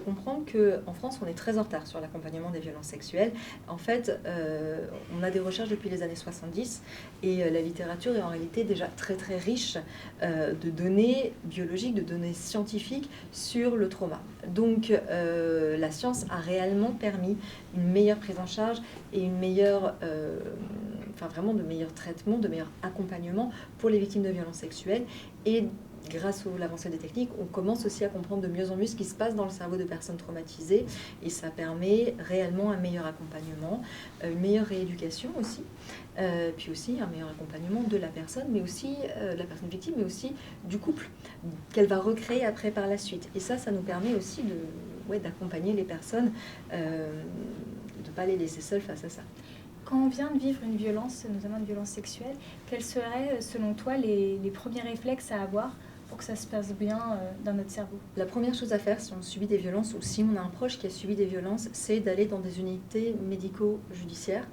comprendre qu'en France, on est très en retard sur l'accompagnement des violences sexuelles. En fait, on a des recherches depuis les années 70 et la littérature est en réalité déjà très très riche de données biologiques, de données scientifiques sur le trauma. Donc la science a réellement permis une meilleure prise en charge et une meilleure, vraiment de meilleurs traitements, de meilleurs accompagnements pour les victimes de violences sexuelles. Et grâce à l'avancée des techniques, on commence aussi à comprendre de mieux en mieux ce qui se passe dans le cerveau de personnes traumatisées et ça permet réellement un meilleur accompagnement, une meilleure rééducation aussi, puis aussi un meilleur accompagnement de la personne, mais aussi de la personne victime, mais aussi du couple qu'elle va recréer après par la suite. Et ça nous permet aussi d'accompagner les personnes, de ne pas les laisser seules face à ça. Quand on vient de vivre une violence, notamment une violence sexuelle, quels seraient selon toi les premiers réflexes à avoir pour que ça se passe bien dans notre cerveau? La première chose à faire si on subit des violences ou si on a un proche qui a subi des violences, c'est d'aller dans des unités médico-judiciaires